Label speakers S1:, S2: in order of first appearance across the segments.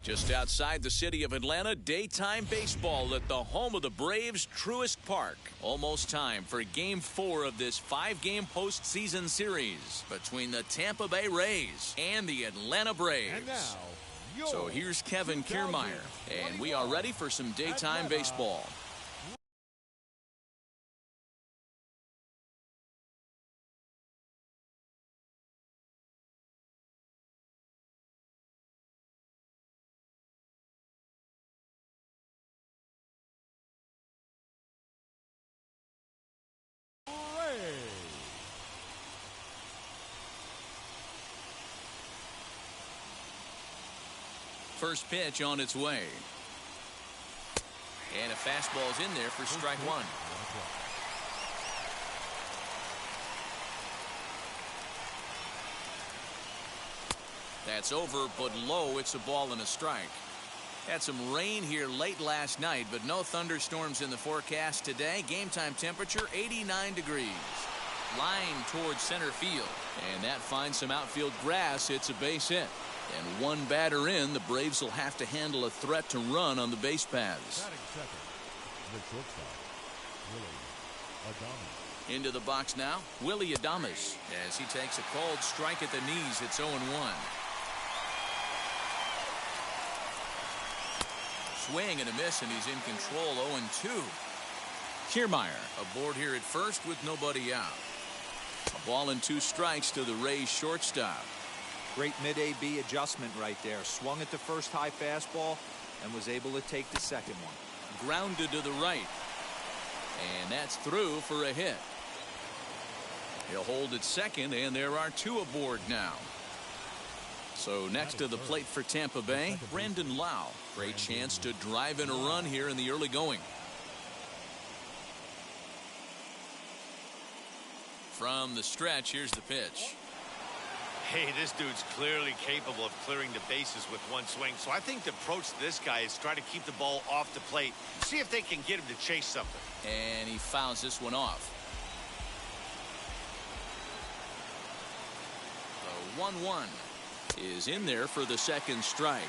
S1: Just outside the city of Atlanta, daytime baseball at the home of the Braves, Truist Park. Almost time for Game 4 of this 5-game postseason series between the Tampa Bay Rays and the Atlanta Braves.
S2: And now,
S1: so here's Kevin Kiermaier, and we are ready for some daytime baseball. First pitch on its way. And a fastball's in there for strike one. That's over, but low. It's a ball and a strike. Had some rain here late last night, but no thunderstorms in the forecast today. Game time temperature 89 degrees. Line towards center field. And that finds some outfield grass. It's a base hit. And one batter in, the Braves will have to handle a threat to run on the base paths. Into the box now, Willy Adames, as he takes a called strike at the knees. It's 0-1. Swing and a miss, and he's in control. 0-2. Kiermaier aboard here at first with nobody out. A ball and 2 strikes to the Rays shortstop.
S3: Great mid-AB adjustment right there. Swung at the first high fastball and was able to take the second one.
S1: Grounded to the right. And that's through for a hit. He'll hold at second, and there are 2 aboard now. So next to the plate for Tampa Bay, Brandon Lowe. Great chance to drive in a run here in the early going. From the stretch, here's the pitch.
S4: Hey, this dude's clearly capable of clearing the bases with one swing. So I think the approach to this guy is try to keep the ball off the plate. See if they can get him to chase something.
S1: And he fouls this one off. The 1-1 is in there for the second strike.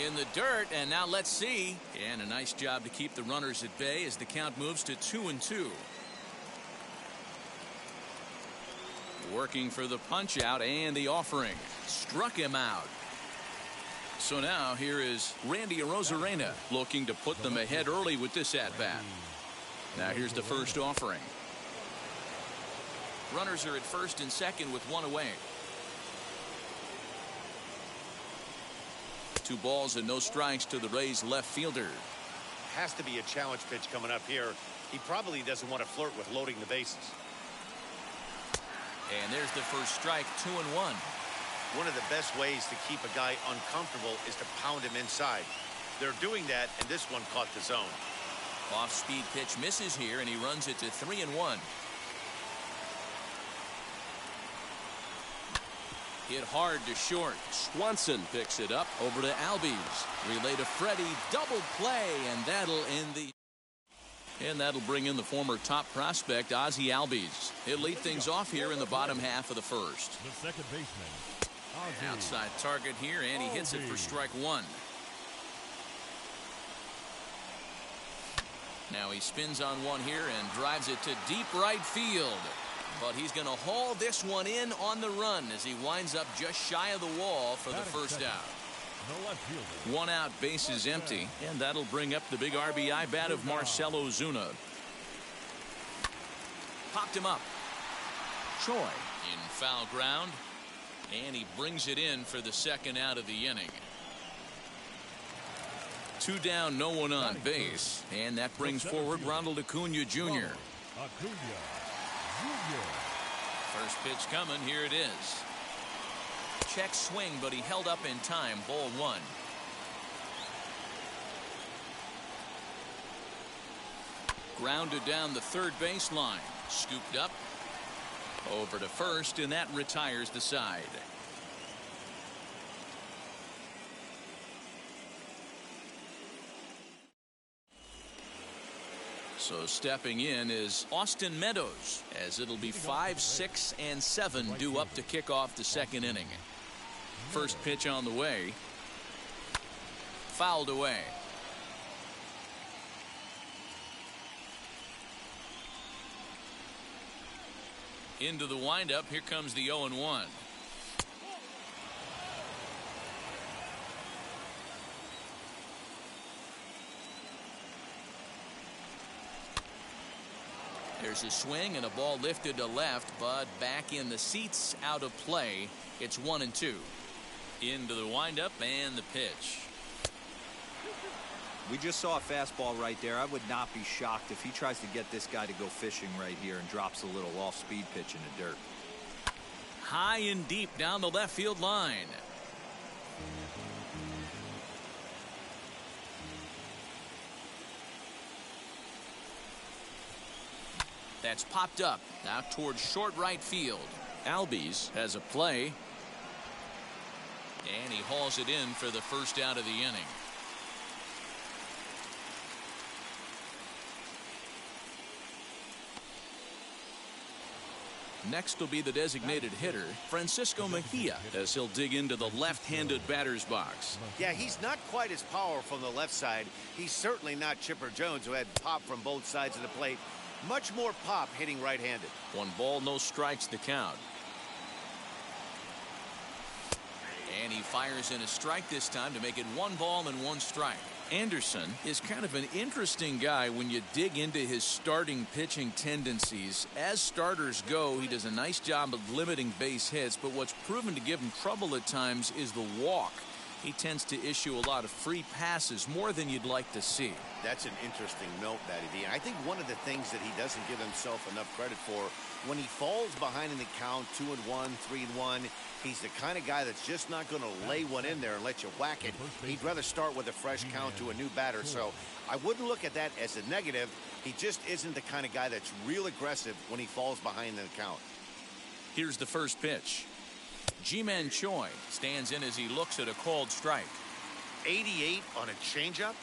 S1: In the dirt, and now let's see. And a nice job to keep the runners at bay as the count moves to 2-2. Working for the punch out and the offering. Struck him out. So now here is Randy Arozarena looking to put them ahead early with this at-bat. Now here's the first offering. Runners are at first and second with 1 away. 2 balls and no strikes to the Rays left fielder.
S4: Has to be a challenge pitch coming up here. He probably doesn't want to flirt with loading the bases.
S1: And there's the first strike. 2-1.
S4: One of the best ways to keep a guy uncomfortable is to pound him inside. They're doing that, and this one caught the zone.
S1: Off-speed pitch misses here, and he runs it to 3-1. Hit hard to short. Swanson picks it up over to Albies. Relay to Freddie. Double play, and that'll bring in the former top prospect Ozzie Albies. He'll lead things off here in the bottom half of the first.
S2: The second baseman,
S1: Outside target here, and he hits it for strike 1. Now he spins on one here and drives it to deep right field. But he's going to haul this one in on the run as he winds up just shy of the wall for the first out. 1 out, bases empty, and that'll bring up the big RBI bat of Marcell Ozuna. Popped him up. Choi in foul ground, and he brings it in for the second out of the inning. 2 down, no one on base, and that brings forward Ronald Acuna Jr. First pitch coming. Here it is. Check swing, but he held up in time. Ball 1. Grounded down the third baseline. Scooped up. Over to first, and that retires the side. So stepping in is Austin Meadows, as it'll be 5, 6, and 7 due up to kick off the second inning. First pitch on the way. Fouled away. Into the windup. Here comes the 0-1. There's a swing and a ball lifted to left, but back in the seats, out of play. It's 1-2. Into the windup and the pitch.
S3: We just saw a fastball right there. I would not be shocked if he tries to get this guy to go fishing right here and drops a little off-speed pitch in the dirt.
S1: High and deep down the left field line. That's popped up out towards short right field. Albies has a play. And he hauls it in for the first out of the inning. Next will be the designated hitter, Francisco Mejia, as he'll dig into the left-handed batter's box.
S4: Yeah, he's not quite as powerful from the left side. He's certainly not Chipper Jones, who had pop from both sides of the plate. Much more pop hitting right-handed. 1
S1: ball, no strikes the count. And he fires in a strike this time to make it 1 ball and 1 strike. Anderson is kind of an interesting guy when you dig into his starting pitching tendencies. As starters go, he does a nice job of limiting base hits, but what's proven to give him trouble at times is the walk. He tends to issue a lot of free passes, more than you'd like to see.
S4: That's an interesting note, Matty V. And I think one of the things that he doesn't give himself enough credit for, when he falls behind in the count, 2-1, 3-1, he's the kind of guy that's just not going to lay one in there and let you whack it. He'd rather start with a fresh count to a new batter. So I wouldn't look at that as a negative. He just isn't the kind of guy that's real aggressive when he falls behind in the count.
S1: Here's the first pitch. Ji-Man Choi stands in as he looks at a called strike.
S4: 88 on a changeup?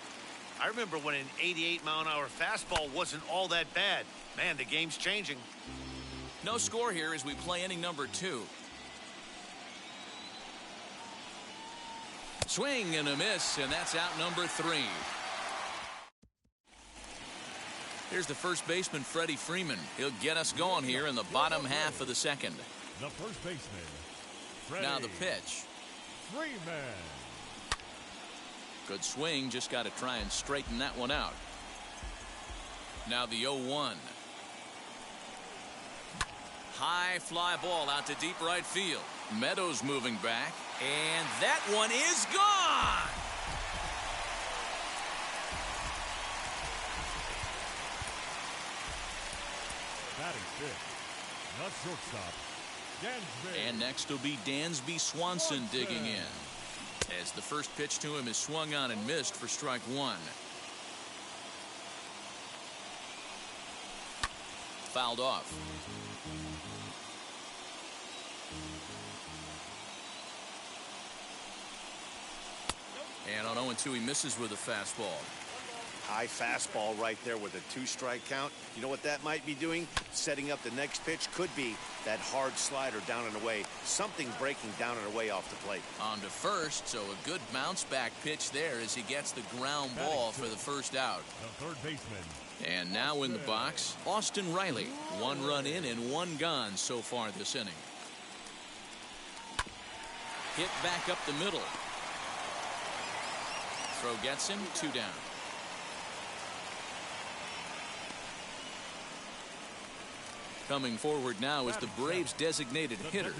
S4: I remember when an 88-mile-an-hour fastball wasn't all that bad. Man, the game's changing.
S1: No score here as we play inning number 2. Swing and a miss, and that's out number 3. Here's the first baseman, Freddie Freeman. He'll get us going here in the bottom half of the second.
S2: The first baseman, Freddie
S1: Now the pitch.
S2: Freeman.
S1: Good swing, just got to try and straighten that one out. Now the 0-1. High fly ball out to deep right field. Meadows moving back, and that one is gone.
S2: Batting fifth, not shortstop, Dansby.
S1: And next will be Dansby Swanson digging in, as the first pitch to him is swung on and missed for strike 1. Fouled off. And on 0-2, he misses with a fastball.
S4: High fastball right there with a 2-strike count. You know what that might be doing? Setting up the next pitch. Could be that hard slider down and away. Something breaking down and away off the plate.
S1: On to first, so a good bounce back pitch there as he gets the ground ball for the first out.
S2: The third baseman.
S1: And now in the box, Austin Riley. 1 run in and 1 gone so far this inning. Hit back up the middle. Throw gets him, 2 down. Coming forward now is the Braves designated hitter,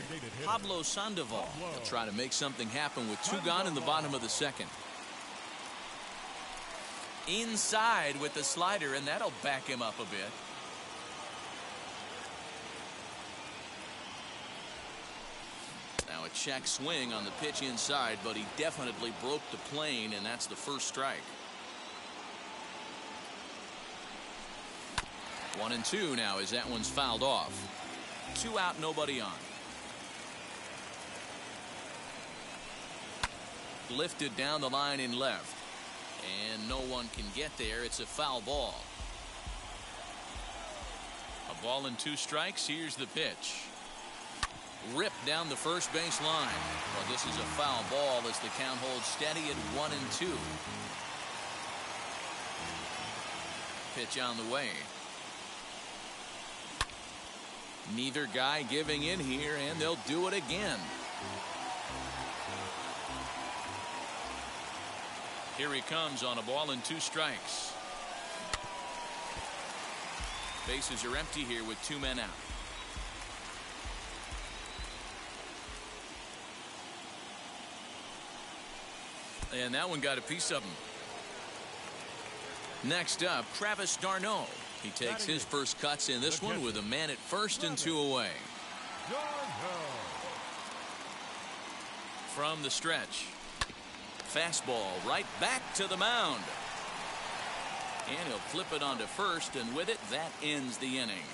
S1: Pablo Sandoval. He'll try to make something happen with 2 gone in the bottom of the second. Inside with the slider, and that'll back him up a bit. Now a check swing on the pitch inside, but he definitely broke the plane, and that's the first strike. 1-2 now as that one's fouled off. 2 out, nobody on. Lifted down the line in left. And no one can get there. It's a foul ball. Ball and 2 strikes. Here's the pitch. Ripped down the first base line. Well, this is a foul ball as the count holds steady at 1-2. Pitch on the way. Neither guy giving in here, and they'll do it again. Here he comes on a ball and 2 strikes. Bases are empty here with 2 men out. And that one got a piece of him. Next up, Travis d'Arnaud. He takes his first cuts in this one with a man at first and 2 away. From the stretch. Fastball right back to the mound. And he'll flip it onto first, and with it, that ends the inning.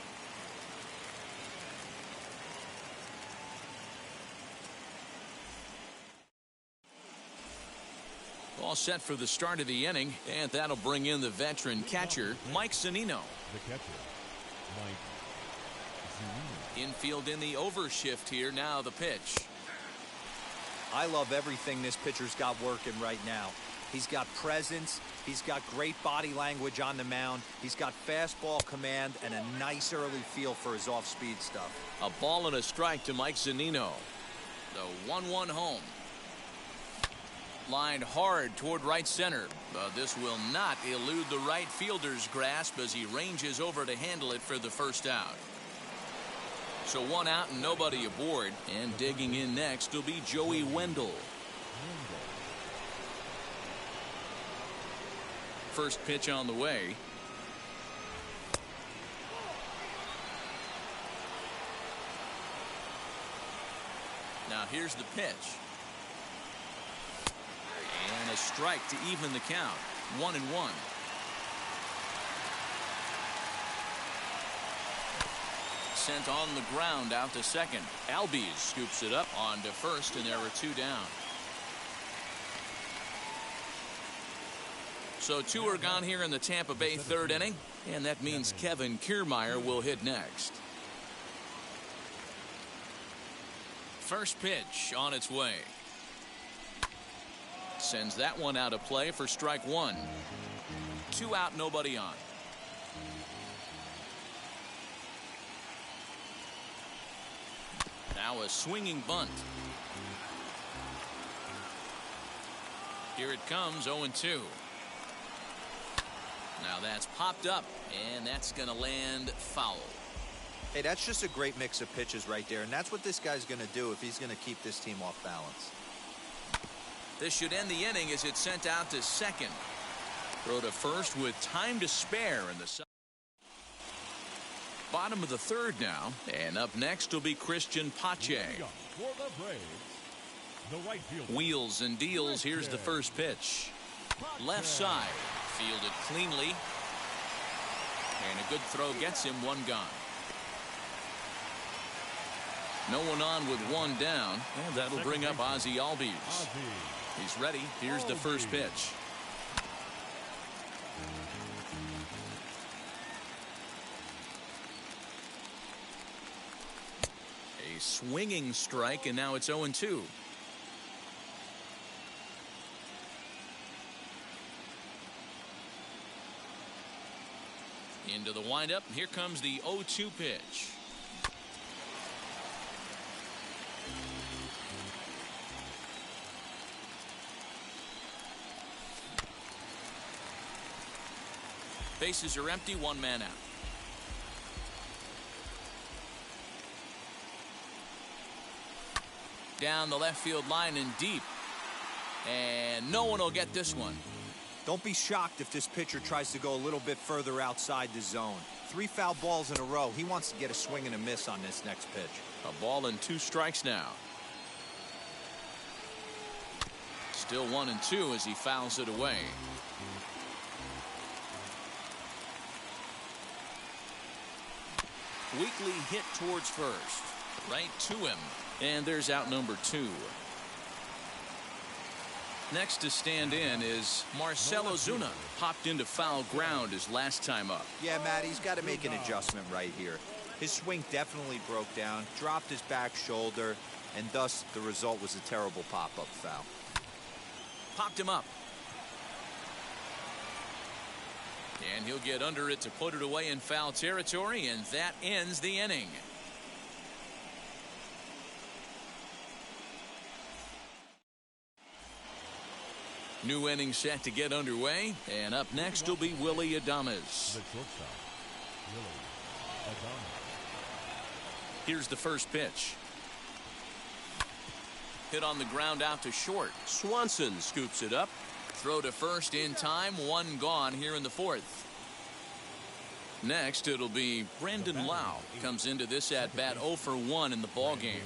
S1: All set for the start of the inning, and that'll bring in the veteran catcher, Mike Zunino.
S2: The catcher, Mike Zunino.
S1: Infield in the overshift here. Now the pitch.
S3: I love everything this pitcher's got working right now. He's got presence. He's got great body language on the mound. He's got fastball command and a nice early feel for his off-speed stuff.
S1: A ball and a strike to Mike Zunino. The 1-1 home. Lined hard toward right center. This will not elude the right fielder's grasp as he ranges over to handle it for the first out. So 1 out and nobody aboard. And digging in next will be Joey Wendle. First pitch on the way. Now here's the pitch. And a strike to even the count. 1-1. Sent on the ground out to second. Albies scoops it up onto first, and there are 2 down. So 2 are gone here in the Tampa Bay 3rd inning, and that means Kevin Kiermaier will hit next. First pitch on its way. Sends that one out of play for strike 1. 2 out, nobody on. Now a swinging bunt. Here it comes, 0-2. Now that's popped up, and that's going to land foul.
S3: Hey, that's just a great mix of pitches right there, and that's what this guy's going to do if he's going to keep this team off balance.
S1: This should end the inning as it's sent out to second. Throw to first with time to spare in the bottom of the 3rd now, and up next will be Christian Pache. Wheels and deals. Here's the first pitch. Left side. Fielded cleanly. And a good throw gets him 1 gone. No one on with 1 down. And that'll bring up Ozzie Albies. He's ready. Here's the first pitch. A swinging strike, and now it's 0-2. Into the windup. Here comes the 0-2 pitch. Bases are empty. 1 man out. Down the left field line and deep. And no one will get this one.
S3: Don't be shocked if this pitcher tries to go a little bit further outside the zone. 3 foul balls in a row. He wants to get a swing and a miss on this next pitch.
S1: A ball and 2 strikes now. Still 1-2 as he fouls it away. Weekly hit towards first. Right to him. And there's out number 2. Next to stand in is Marcell Ozuna. Popped into foul ground his last time up.
S3: Yeah, Matt, he's got to make an adjustment right here. His swing definitely broke down, dropped his back shoulder, and thus the result was a terrible pop-up foul.
S1: Popped him up. And he'll get under it to put it away in foul territory, and that ends the inning. New inning set to get underway, and up next will be Willy Adames.
S2: The shortstop, Willy Adames.
S1: Here's the first pitch. Hit on the ground out to short. Swanson scoops it up. Throw to first in time. One gone here in the fourth. Next, it'll be Brandon Lau. Comes into this at bat 0 for 1 in the ball game.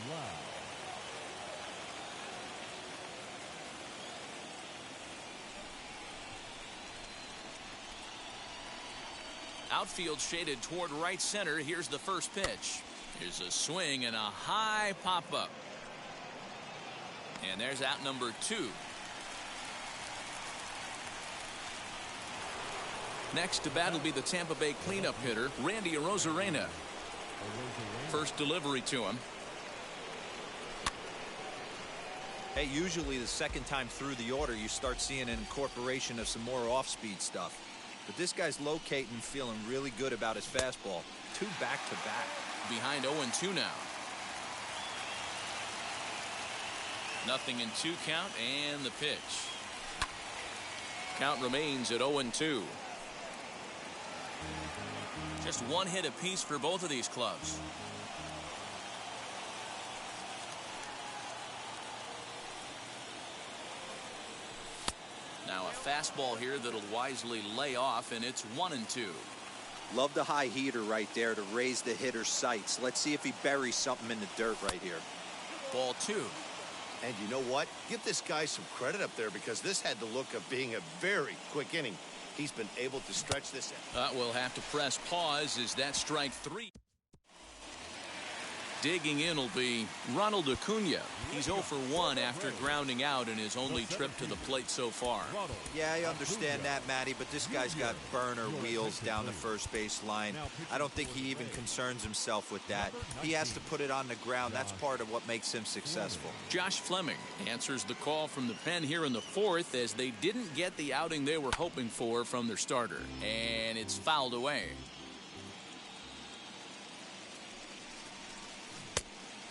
S2: Wow.
S1: Outfield shaded toward right center. Here's the first pitch. Here's a swing and a high pop-up. And there's out number 2. Next to bat will be the Tampa Bay cleanup hitter, Randy Arozarena. First delivery to him.
S3: Hey, usually the second time through the order, you start seeing an incorporation of some more off-speed stuff. But this guy's locating, feeling really good about his fastball. 2 back-to-back.
S1: Behind 0-2 now. Nothing in 2 count, and the pitch. Count remains at 0-2. Just 1 hit apiece for both of these clubs. Now a fastball here that'll wisely lay off, and it's 1-2.
S3: Love the high heater right there to raise the hitter's sights. Let's see if he buries something in the dirt right here.
S1: Ball 2.
S4: And you know what? Give this guy some credit up there, because this had the look of being a very quick inning. He's been able to stretch this out.
S1: We'll have to press pause as that strike 3. Digging in will be Ronald Acuna. He's 0 for 1 after grounding out in his only trip to the plate so far.
S3: Yeah, I understand that, Matty, but this guy's got burner wheels down the first base line. I don't think he even concerns himself with that. He has to put it on the ground. That's part of what makes him successful.
S1: Josh Fleming answers the call from the pen here in the fourth, as they didn't get the outing they were hoping for from their starter. And it's fouled away.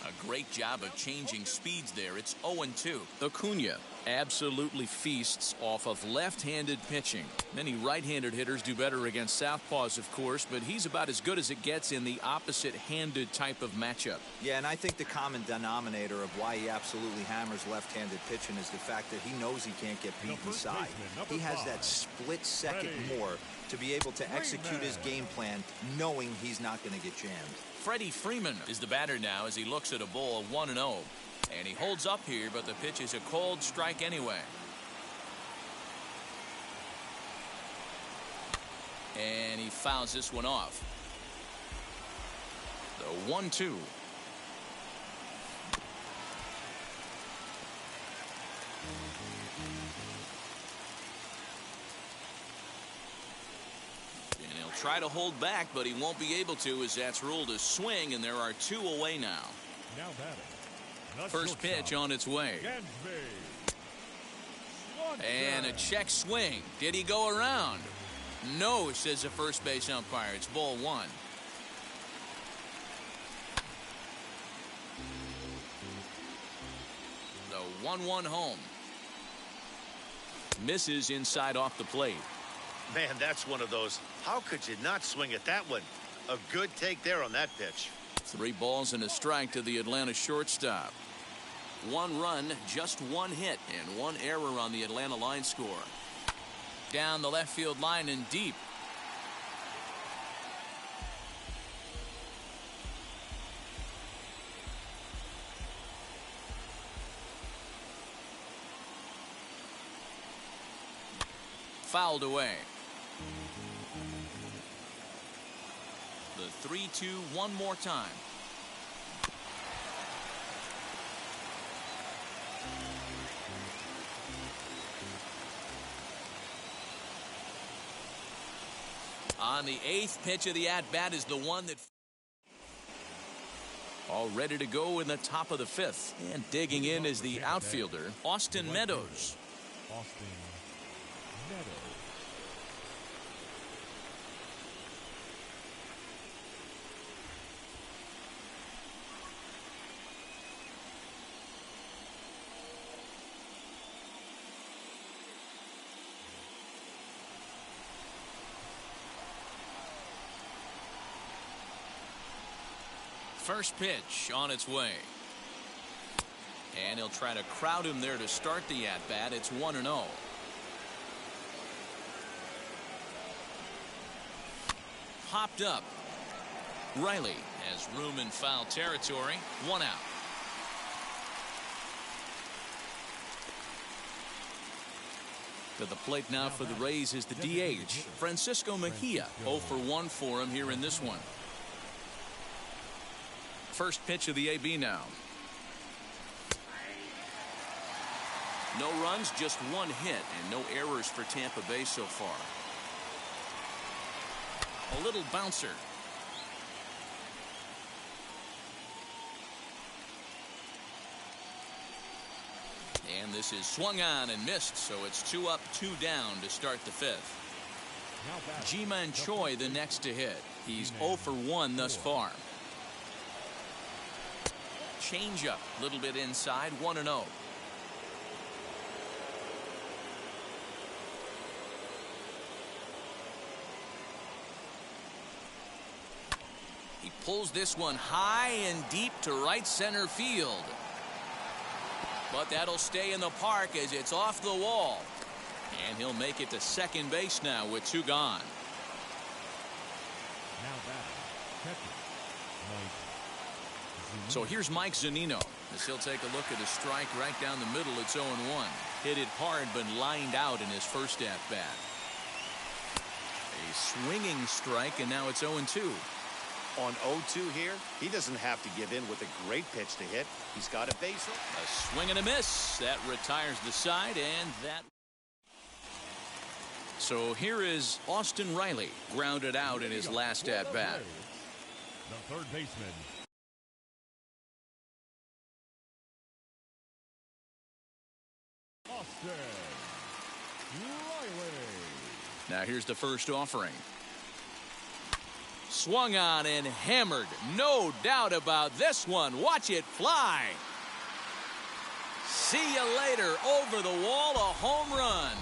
S1: A great job of changing speeds there. It's 0-2. Acuna absolutely feasts off of left-handed pitching. Many right-handed hitters do better against southpaws, of course, but he's about as good as it gets in the opposite-handed type of matchup.
S3: Yeah, and I think the common denominator of why he absolutely hammers left-handed pitching is the fact that he knows he can't get beat inside. He has that split second more to be able to execute his game plan, knowing he's not going to get jammed.
S1: Freddie Freeman is the batter now as he looks at a ball of 1-0. And he holds up here, but the pitch is a cold strike anyway. And he fouls this one off. The 1-2. Try to hold back, but he won't be able to, as that's ruled a swing, and there are 2 away now.
S2: Now batting.
S1: First pitch on its way. And a check swing. Did he go around? No, says the first base umpire. It's ball 1. The 1-1 home. Misses inside off the plate.
S4: Man, that's one of those. How could you not swing at that one? A good take there on that pitch.
S1: 3 balls and a strike to the Atlanta shortstop. 1 run, just 1 hit, and 1 error on the Atlanta line score. Down the left field line and deep. Fouled away. The 3-2 one more time. On the 8th pitch of the at-bat is the one that All ready to go in the top of the 5th. And digging in is the outfielder, Austin Meadows.
S2: Austin Meadows.
S1: First pitch on its way. And he'll try to crowd him there to start the at-bat. It's 1-0. Popped up. Riley has room in foul territory. 1 out. To the plate now for the Rays is the DH, Francisco Mejia. 0 for 1 for him here in this one. First pitch of the AB now. No runs, just 1 hit, and no errors for Tampa Bay so far. A little bouncer. And this is swung on and missed, so it's 2 up, 2 down to start the 5th. Ji-Man Choi the next to hit. He's 0 for 1 thus far. Changeup, a little bit inside, 1-0. He pulls this one high and deep to right center field. But that'll stay in the park as it's off the wall. And he'll make it to second base now with 2 gone.
S2: Now batting, catcher, Mike.
S1: So here's Mike Zunino as he'll take a look at a strike right down the middle. It's 0-1. Hit it hard but lined out in his first at bat. A swinging strike, and now it's 0-2.
S4: On 0-2 here, he doesn't have to give in with a great pitch to hit. He's got a base hit.
S1: A swing and a miss. That retires the side, and that. So here is Austin Riley, grounded out in his last at bat.
S2: The third baseman, Austin Riley.
S1: Now here's the first offering. Swung on and hammered. No doubt about this one. Watch it fly. See you later. Over the wall, a home run.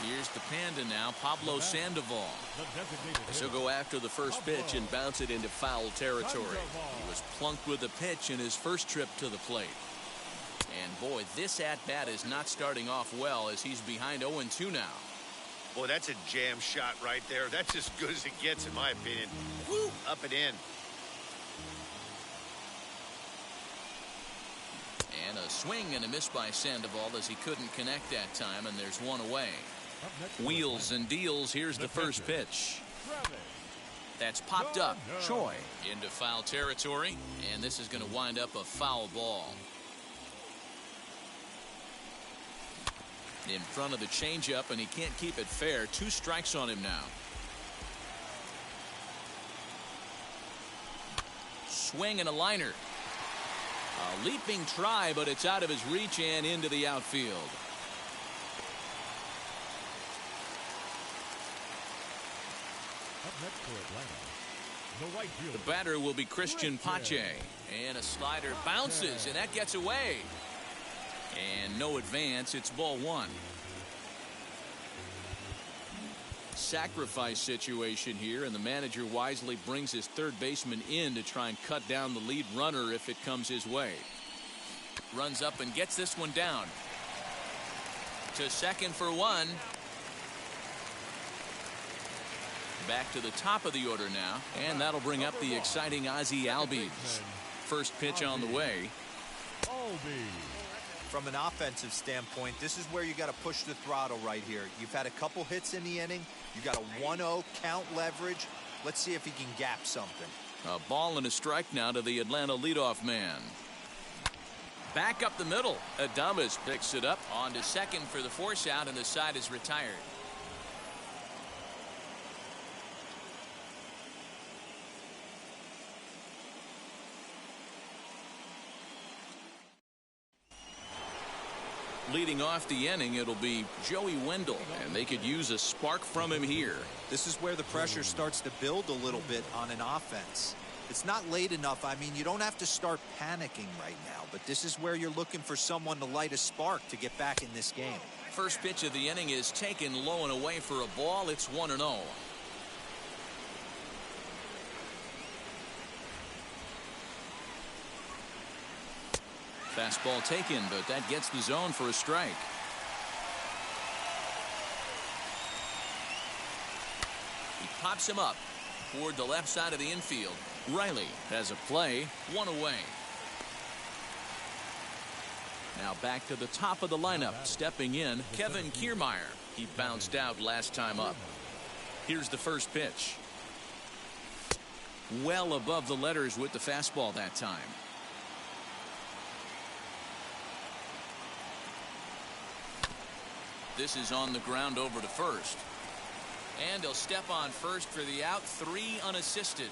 S1: Here's the Panda now, Pablo Sandoval. This will go after the first pitch and bounce it into foul territory. He was plunked with a pitch in his first trip to the plate. And boy, this at-bat is not starting off well as he's behind 0-2 now.
S4: Boy, that's a jam shot right there. That's as good as it gets, in my opinion. Woo, up and in.
S1: And a swing and a miss by Sandoval as he couldn't connect that time, and there's 1 away. Wheels and deals. Here's the first pitch. That's popped up. Choi into foul territory, and this is going to wind up a foul ball. In front of the changeup, and he can't keep it fair. 2 strikes on him now. Swing and a liner. A leaping try, but it's out of his reach and into the outfield.
S2: Up next for Atlanta, the right fielder.
S1: The batter will be Christian Pache. And a slider bounces, and that gets away. And no advance. It's ball 1. Sacrifice situation here, and the manager wisely brings his third baseman in to try and cut down the lead runner if it comes his way. Runs up and gets this one down. To second for 1. Back to the top of the order now, and that'll bring up the exciting Ozzie Albies. First pitch on the way.
S3: From an offensive standpoint, this is where you got to push the throttle right here. You've had a couple hits in the inning. You got a 1-0 count leverage. Let's see if he can gap something.
S1: A ball and a strike now to the Atlanta leadoff man. Back up the middle. Adames picks it up on to second for the force out, and the side is retired. Leading off the inning, it'll be Joey Wendell, and they could use a spark from him here.
S3: This is where the pressure starts to build a little bit on an offense. It's not late enough. I mean, you don't have to start panicking right now, but this is where you're looking for someone to light a spark to get back in this game.
S1: First pitch of the inning is taken low and away for a ball. It's 1-0. Fastball taken, but that gets the zone for a strike. He pops him up toward the left side of the infield. Riley has a play, one away. Now back to the top of the lineup. Stepping in, Kevin Kiermaier. He bounced out last time up. Here's the first pitch. Well above the letters with the fastball that time. This is on the ground over to first. And he'll step on first for the out. 3 unassisted.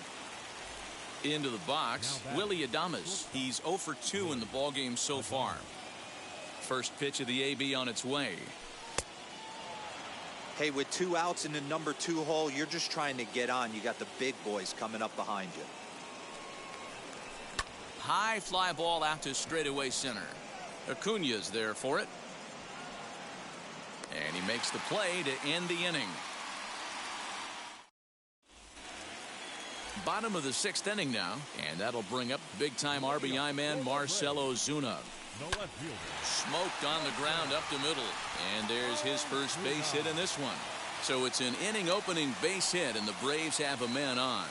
S1: Into the box, Willy Adames. He's 0 for 2 in the ballgame so far. First pitch of the AB on its way.
S3: Hey, with 2 outs in the number 2 hole, you're just trying to get on. You got the big boys coming up behind you.
S1: High fly ball out to straightaway center. Acuna's there for it. And he makes the play to end the inning. Bottom of the 6th inning now, and that'll bring up big-time RBI man Marcell Ozuna. Smoked on the ground up the middle, and there's his first base hit in this one. So it's an inning-opening base hit, and the Braves have a man on.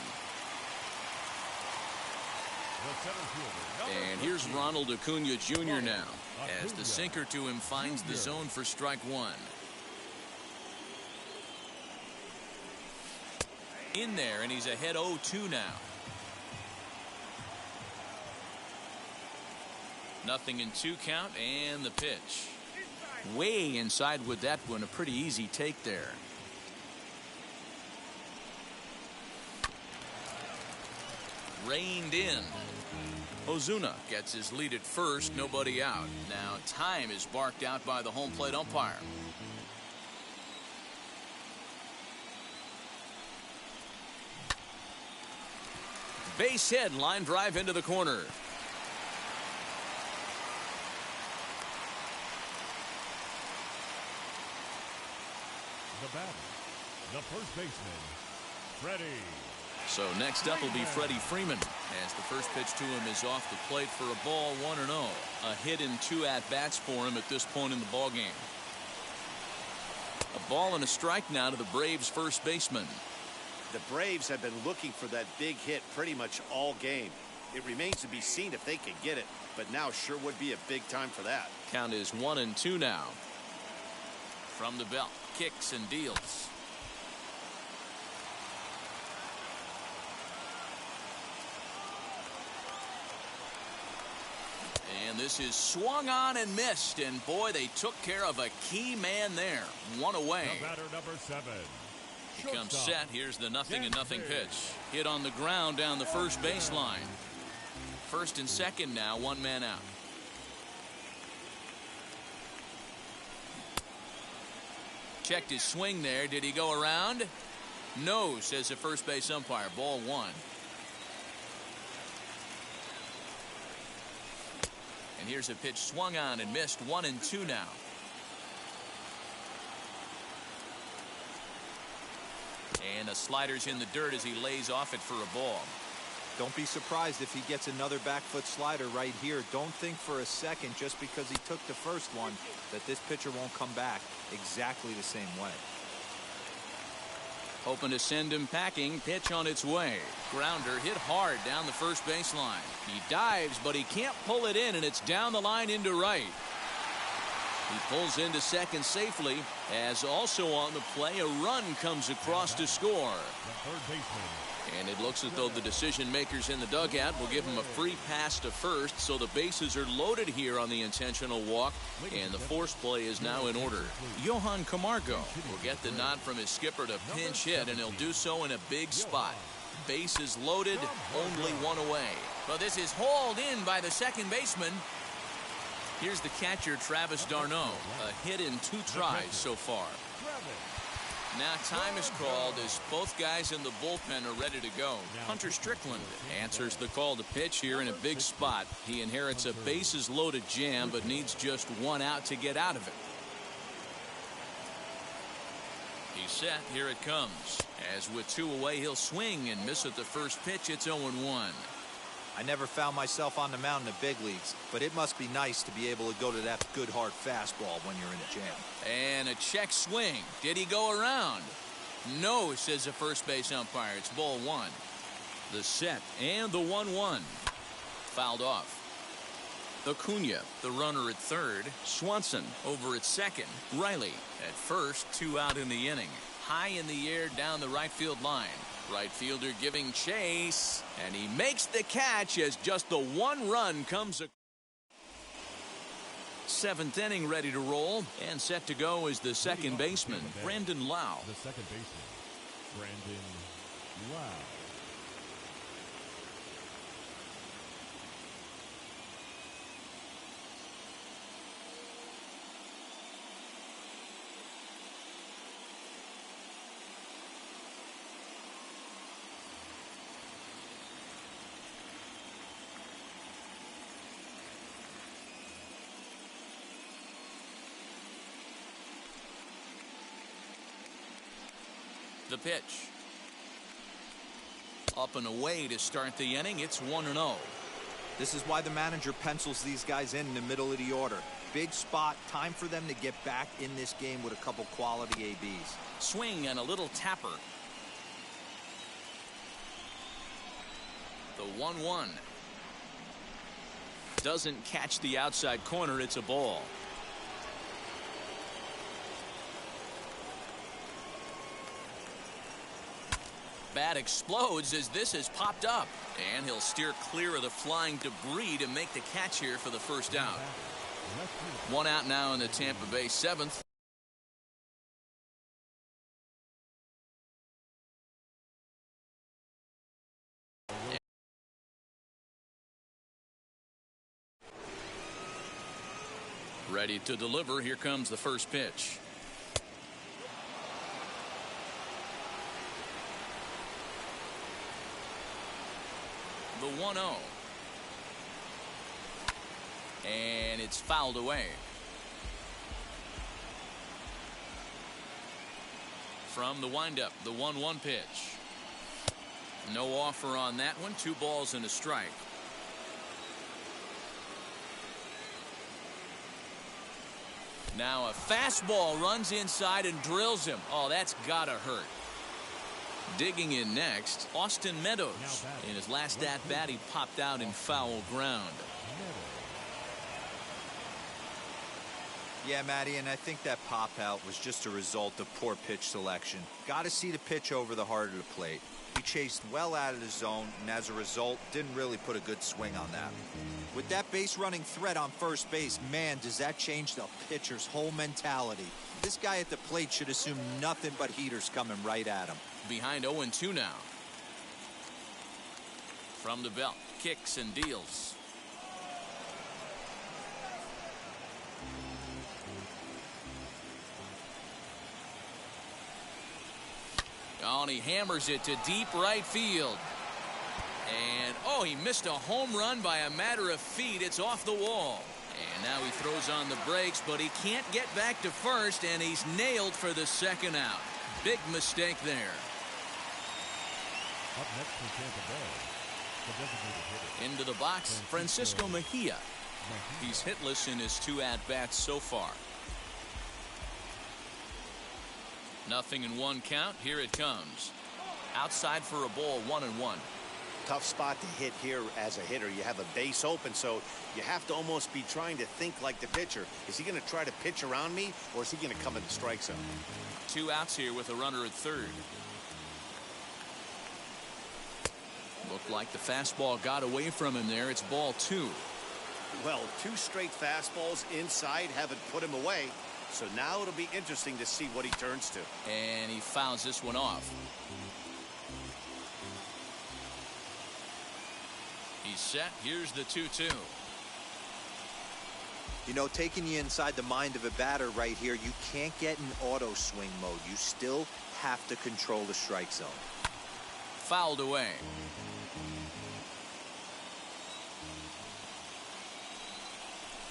S1: And here's Ronald Acuna Jr. now, as the sinker to him finds the zone for strike 1. In there, and he's ahead 0-2 now. Nothing in 2 count, and the pitch. Way inside with that one. A pretty easy take there. Reined in. Ozuna gets his lead at first. Nobody out. Now time is barked out by the home plate umpire. Base hit, line drive into the corner.
S2: The batter, the first baseman, Freddie.
S1: So next up will be Freddie Freeman, as the first pitch to him is off the plate for a ball, 1-0. A hit in 2 at-bats for him at this point in the ballgame. A ball and a strike now to the Braves' first baseman.
S4: The Braves have been looking for that big hit pretty much all game. It remains to be seen if they can get it, but now sure would be a big time for that.
S1: Count is 1-2 now. From the belt, kicks and deals. And this is swung on and missed, and boy, they took care of a key man there. 1 away.
S2: The batter, number 7.
S1: He comes set. Here's the 0-0 pitch. Hit on the ground down the first baseline. First and second now, 1 man out. Checked his swing there. Did he go around? No, says the first base umpire. Ball 1. And here's a pitch swung on and missed. 1-2 now. And the slider's in the dirt as he lays off it for a ball.
S3: Don't be surprised if he gets another back foot slider right here. Don't think for a second, just because he took the first one, that this pitcher won't come back exactly the same way.
S1: Hoping to send him packing. Pitch on its way. Grounder hit hard down the first baseline. He dives, but he can't pull it in, and it's down the line into right. He pulls into second safely, as also on the play a run comes across to score.
S2: The third baseman.
S1: And it looks as though the decision makers in the dugout will give him a free pass to first, so the bases are loaded here on the intentional walk, and the force play is now in order. Johan Camargo will get the nod from his skipper to pinch hit, and he'll do so in a big spot. Bases loaded, only 1 away. Well, this is hauled in by the second baseman. Here's the catcher, Travis d'Arnaud. A hit in 2 tries so far. Now time is called as both guys in the bullpen are ready to go. Hunter Strickland answers the call to pitch here in a big spot. He inherits a bases loaded jam but needs just 1 out to get out of it. He's set. Here it comes. As with 2 away, he'll swing and miss at the first pitch. It's 0-1.
S3: I never found myself on the mound in the big leagues, but it must be nice to be able to go to that good hard fastball when you're in a jam.
S1: And a check swing. Did he go around? No, says the first base umpire. It's ball 1. The set and the 1-1. Fouled off. Acuna, the runner at third. Swanson over at second. Riley at first. 2 out in the inning. High in the air down the right field line. Right fielder giving chase, and he makes the catch as just the 1 run comes. 7th inning ready to roll, and set to go is the second baseman, Brandon Lau.
S2: The second baseman, Brandon Lau.
S1: The pitch. Up and away to start the inning. It's 1-0.
S3: This is why the manager pencils these guys in the middle of the order. Big spot. Time for them to get back in this game with a couple quality ABs.
S1: Swing and a little tapper. The 1-1. Doesn't catch the outside corner. It's a ball. Bat explodes as this has popped up, and he'll steer clear of the flying debris to make the catch here for the first out. 1 out now in the Tampa Bay 7th. Ready to deliver. Here comes the first pitch. The 1-0. And it's fouled away. From the windup, the 1-1 pitch. No offer on that one. 2 balls and a strike. Now a fastball runs inside and drills him. Oh, that's gotta hurt. Digging in next, Austin Meadows. In his last at-bat, he popped out in foul ground.
S3: Yeah, Matty, and I think that pop-out was just a result of poor pitch selection. Got to see the pitch over the heart of the plate. He chased well out of the zone, and as a result, didn't really put a good swing on that. With that base-running threat on first base, man, does that change the pitcher's whole mentality. This guy at the plate should assume nothing but heaters coming right at him.
S1: Behind 0-2 now. From the belt, kicks and deals. Oh, and he hammers it to deep right field. And, oh, he missed a home run by a matter of feet. It's off the wall. And now he throws on the brakes, but he can't get back to first, and he's nailed for the second out. Big mistake there.
S2: Up next for Tampa Bay, the designated hitter.
S1: Into the box, Francisco Mejia. He's hitless in his 2 at-bats so far. Nothing in 1 count. Here it comes. Outside for a ball, 1-1.
S4: Tough spot to hit here as a hitter. You have a base open, so you have to almost be trying to think like the pitcher. Is he going to try to pitch around me, or is he going to come in the strike zone?
S1: 2 outs here with a runner at third. Looked like the fastball got away from him there. It's ball 2.
S4: Well, 2 straight fastballs inside haven't put him away. So now it'll be interesting to see what he turns to.
S1: And he fouls this one off. He's set. Here's the 2-2.
S3: You know, taking you inside the mind of a batter right here, you can't get in auto swing mode. You still have to control the strike zone.
S1: Fouled away.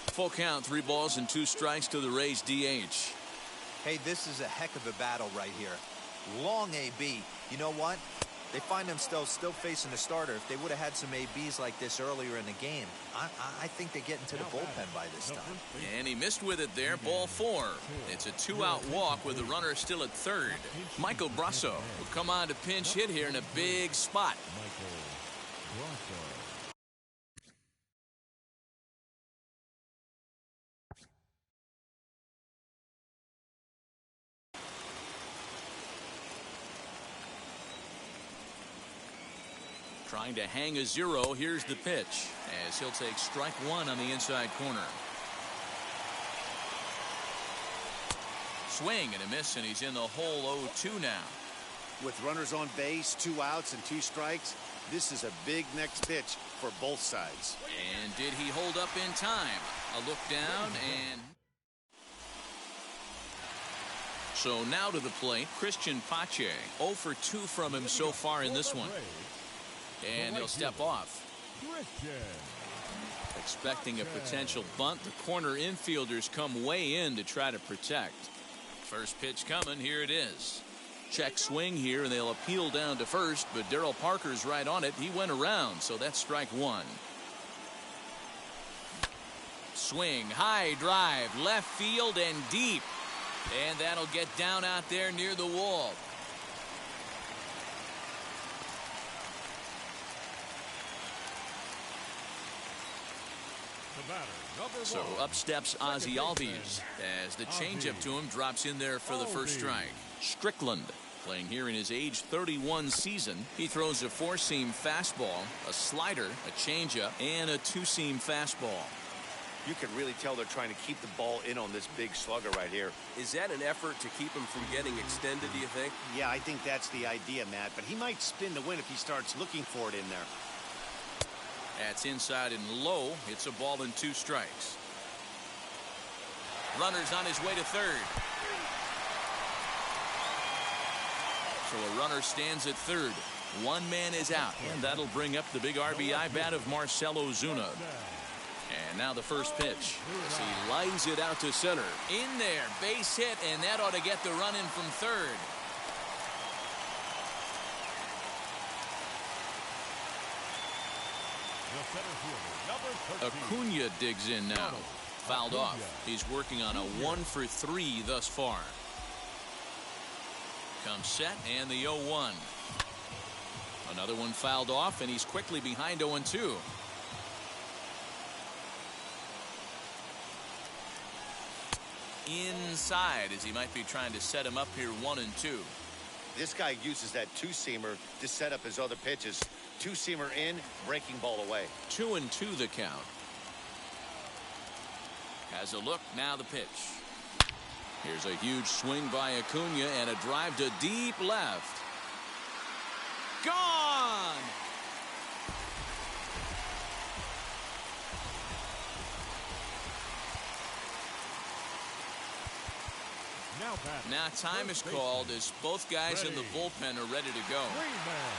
S1: Full count, 3 balls and 2 strikes to the Rays DH.
S3: Hey, this is a heck of a battle right here. Long AB. You know what? They find themselves still facing the starter. If they would have had some ABs like this earlier in the game, I think they get into the bullpen by this time.
S1: And he missed with it there. Ball 4. It's a 2-out walk with the runner still at third. Michael Brasso will come on to pinch hit here in a big spot. Trying to hang a 0. Here's the pitch as he'll take strike 1 on the inside corner. Swing and a miss, and he's in the hole 0-2 now.
S4: With runners on base, 2 outs and 2 strikes, this is a big next pitch for both sides.
S1: And did he hold up in time? A look down and... So now to the plate, Christian Pache. 0 for 2 from him so far in this one. And he'll step off. Expecting a potential bunt, the corner infielders come way in to try to protect. First pitch coming, here it is. Check swing here, and they'll appeal down to first, but Darryl Parker's right on it. He went around, so that's strike 1. Swing, high drive, left field and deep. And that'll get down out there near the wall. So up steps Ozzie Albies as the changeup to him drops in there for the first strike. Strickland playing here in his age 31 season. He throws a 4-seam fastball, a slider, a changeup, and a 2-seam fastball.
S4: You can really tell they're trying to keep the ball in on this big slugger right here.
S5: Is that an effort to keep him from getting extended, do you think?
S4: Yeah, I think that's the idea, Matt, but he might spin the win if he starts looking for it in there.
S1: That's inside and low. It's a ball and 2 strikes. Runner's on his way to third. So a runner stands at third. 1 man is out, and that'll bring up the big RBI bat of Marcell Ozuna. And now the first pitch as he lines it out to center. In there, base hit, and that ought to get the run in from third. Acuna digs in now. Fouled off. He's working on a 1 for 3 thus far. Comes set and the 0-1. Another one fouled off, and he's quickly behind 0-2. Inside as he might be trying to set him up here 1-2.
S4: This guy uses that 2-seamer to set up his other pitches. 2-seamer in, breaking ball away.
S1: 2-2 the count. Has a look, now the pitch. Here's a huge swing by Acuna and a drive to deep left. Gone! Now time is called as both guys in the bullpen are ready to go.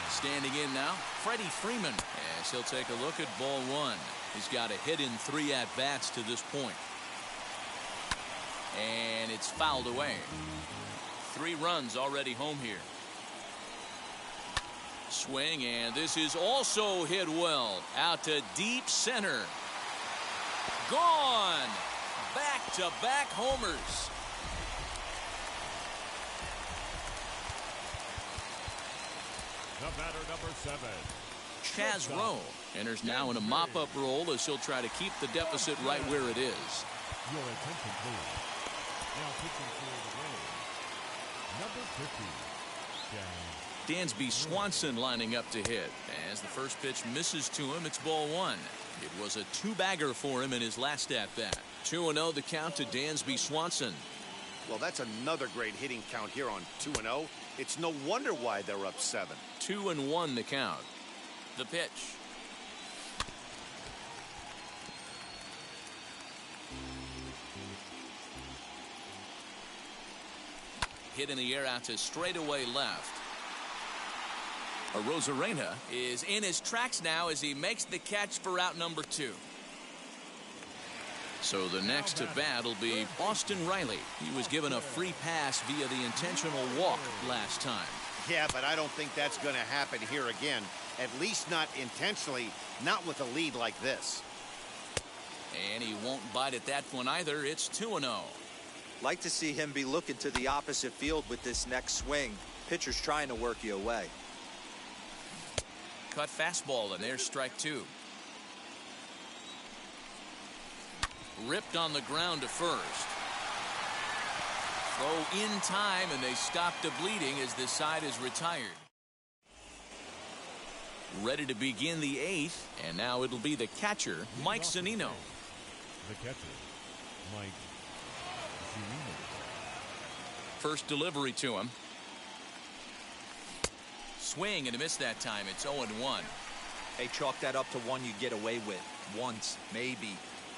S1: Standing in now, Freddie Freeman, as he'll take a look at ball 1. He's got a hit in 3 at-bats to this point. And it's fouled away. 3 runs already home here. Swing, and this is also hit well. Out to deep center. Gone! Back-to-back homers.
S2: The batter, number 7.
S1: Chaz Roe enters now in a mop-up role as he'll try to keep the deficit right where it is.
S2: Your attention, please. Now pitching for the Rays, number 50,
S1: Dansby Swanson lining up to hit. As the first pitch misses to him, it's ball 1. It was a 2-bagger for him in his last at-bat. 2-0 the count to Dansby Swanson.
S4: Well, that's another great hitting count here on 2-0. It's no wonder why they're up 7.
S1: 2-1 the count. The pitch. hit in the air out to straightaway left. Arozarena is in his tracks now as he makes the catch for out number 2. So the next to bat will be Austin Riley. He was given a free pass via the intentional walk last time.
S4: Yeah, but I don't think that's going to happen here again. At least not intentionally, not with a lead like this.
S1: And he won't bite at that one either. It's 2-0.
S3: Like to see him be looking to the opposite field with this next swing. Pitcher's trying to work you away.
S1: Cut fastball, and there's strike 2. Ripped on the ground to first. Throw in time, and they stop the bleeding as this side is retired. Ready to begin the 8th, and now it'll be the catcher, Mike Zunino.
S2: The catcher, Mike Zunino.
S1: First delivery to him. Swing and a miss that time. It's 0-1.
S3: Hey, chalk that up to one you get away with. Once, maybe.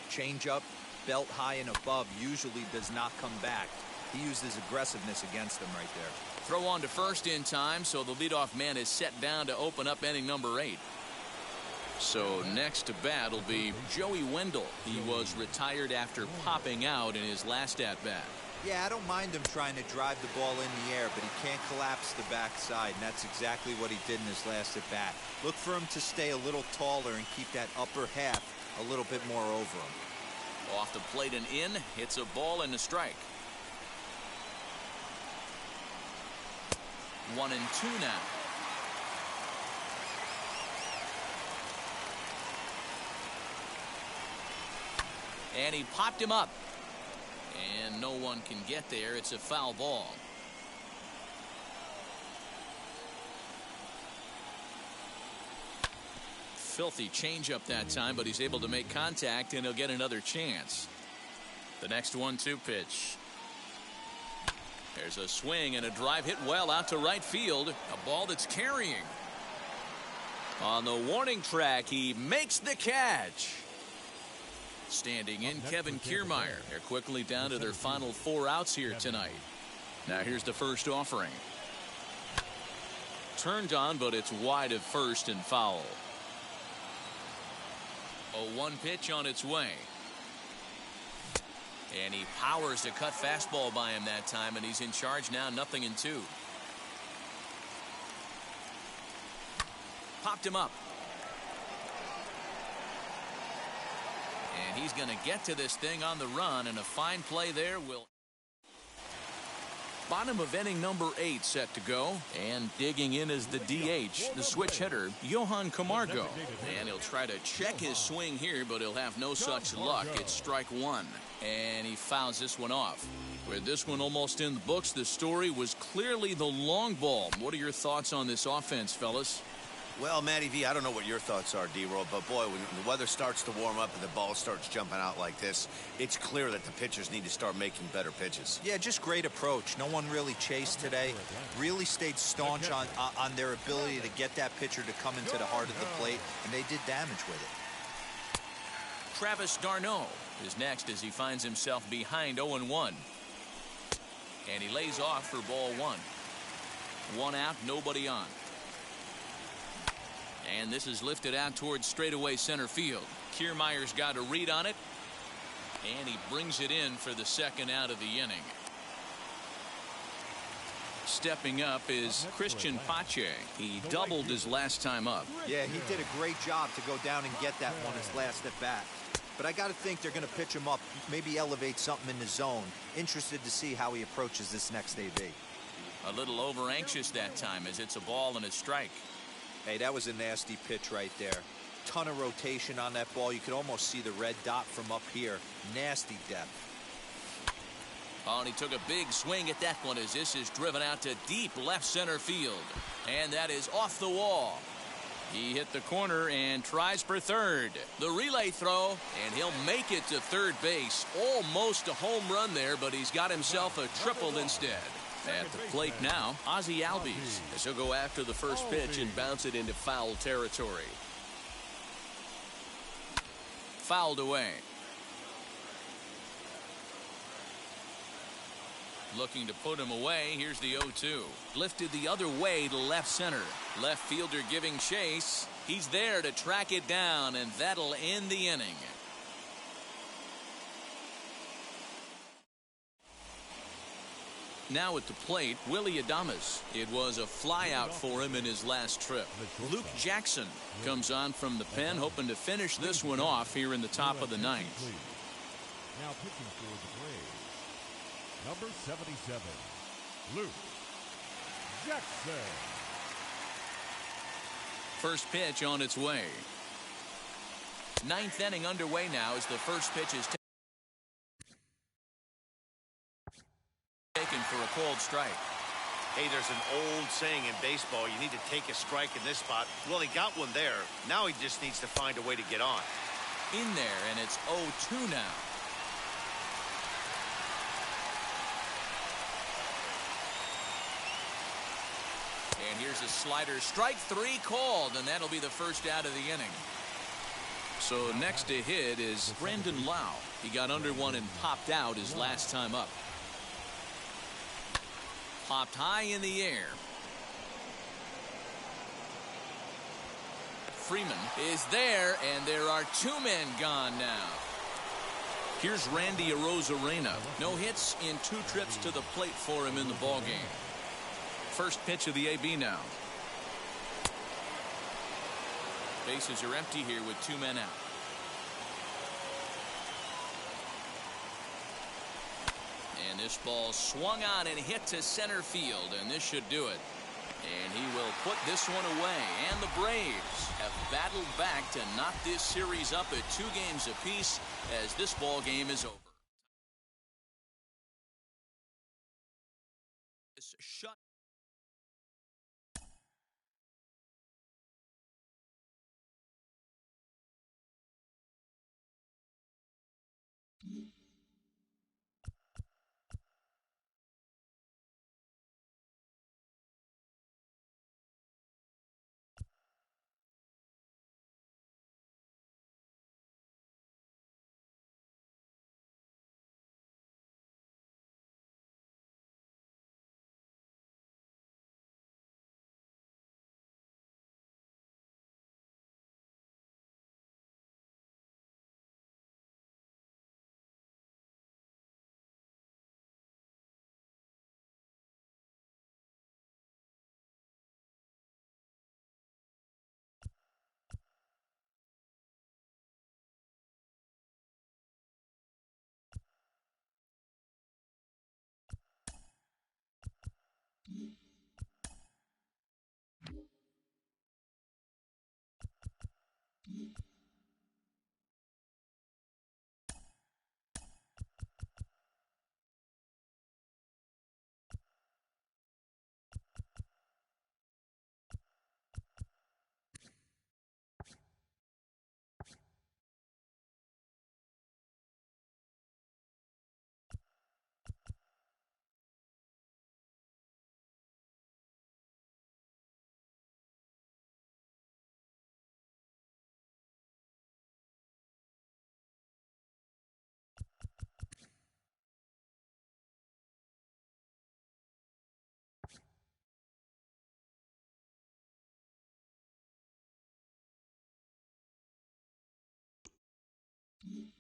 S3: Change up, belt high and above usually does not come back. He used his aggressiveness against him right there.
S1: Throw on to first in time, so the leadoff man is set down to open up inning number 8. So next to bat will be Joey Wendell. He was retired after popping out in his last at-bat.
S3: Yeah, I don't mind him trying to drive the ball in the air, but he can't collapse the backside, and that's exactly what he did in his last at-bat. Look for him to stay a little taller and keep that upper half a little bit more over him.
S1: Off the plate and in, hits a ball and a strike. 1-2 now. And he popped him up. And no one can get there. It's a foul ball. Filthy changeup that time, but he's able to make contact, and he'll get another chance. The next 1-2 pitch. There's a swing and a drive hit well out to right field. A ball that's carrying. On the warning track, he makes the catch. Standing in, Kevin Kiermaier. They're quickly down to their final 4 outs here tonight. Now here's the first offering. Turned on, but it's wide of first and foul. A 1 pitch on its way. And he powers a cut fastball by him that time, and he's in charge now, 0-2. Popped him up. And he's going to get to this thing on the run, and a fine play there will. Bottom of inning number 8 set to go, and digging in is the DH, the switch hitter, Johan Camargo. And he'll try to check his swing here, but he'll have no such luck. It's strike 1, and he fouls this one off. With this one almost in the books, the story was clearly the long ball. What are your thoughts on this offense, fellas?
S4: Well, Matty V, I don't know what your thoughts are, D-Roll, but boy, when the weather starts to warm up and the ball starts jumping out like this, it's clear that the pitchers need to start making better pitches.
S3: Yeah, just great approach. No one really chased today. Really stayed staunch on their ability to get that pitcher to come into the heart of the plate, and they did damage with it.
S1: Travis d'Arnaud is next as he finds himself behind 0-1. And he lays off for ball 1. 1 out, nobody on. And this is lifted out towards straightaway center field. Kiermaier's got a read on it. And he brings it in for the second out of the inning. Stepping up is Christian Pache. He doubled his last time up.
S3: Yeah, he did a great job to go down and get that one his last at bat. But I got to think they're going to pitch him up, maybe elevate something in the zone. Interested to see how he approaches this next AB.
S1: A little over anxious that time as it's a ball and a strike.
S3: Hey, that was a nasty pitch right there. Ton of rotation on that ball. You could almost see the red dot from up here. Nasty depth.
S1: Oh, and he took a big swing at that one as this is driven out to deep left center field. And that is off the wall. He hit the corner and tries for third. The relay throw, and he'll make it to third base. Almost a home run there, but he's got himself a triple instead. At the plate now, Ozzie Albies, as he'll go after the first pitch and bounce it into foul territory. Fouled away. Looking to put him away. Here's the 0-2. Lifted the other way to left center. Left fielder giving chase. He's there to track it down, and that'll end the inning. Now at the plate, Willy Adames. It was a flyout for him in his last trip. Luke Jackson comes on from the pen, hoping to finish this one off here in the top of the ninth.
S2: Now pitching for the Braves, number 77, Luke Jackson.
S1: First pitch on its way. Ninth inning underway now as the first pitch is taken for a called strike.
S4: Hey, there's an old saying in baseball, you need to take a strike in this spot. Well, he got one there. Now he just needs to find a way to get on.
S1: In there, and it's 0-2 now. And here's a slider. Strike three called, and that'll be the first out of the inning. So next to hit is Brandon Lau. He got under one and popped out his last time up. Popped high in the air. Freeman is there, and there are two men gone now. Here's Randy Arozarena. No hits in two trips to the plate for him in the ballgame. First pitch of the AB now. Bases are empty here with two men out. And this ball swung on and hit to center field, and this should do it. And he will put this one away. And the Braves have battled back to knock this series up at 2 games apiece as this ball game is over. Shut.
S6: Mm-hmm.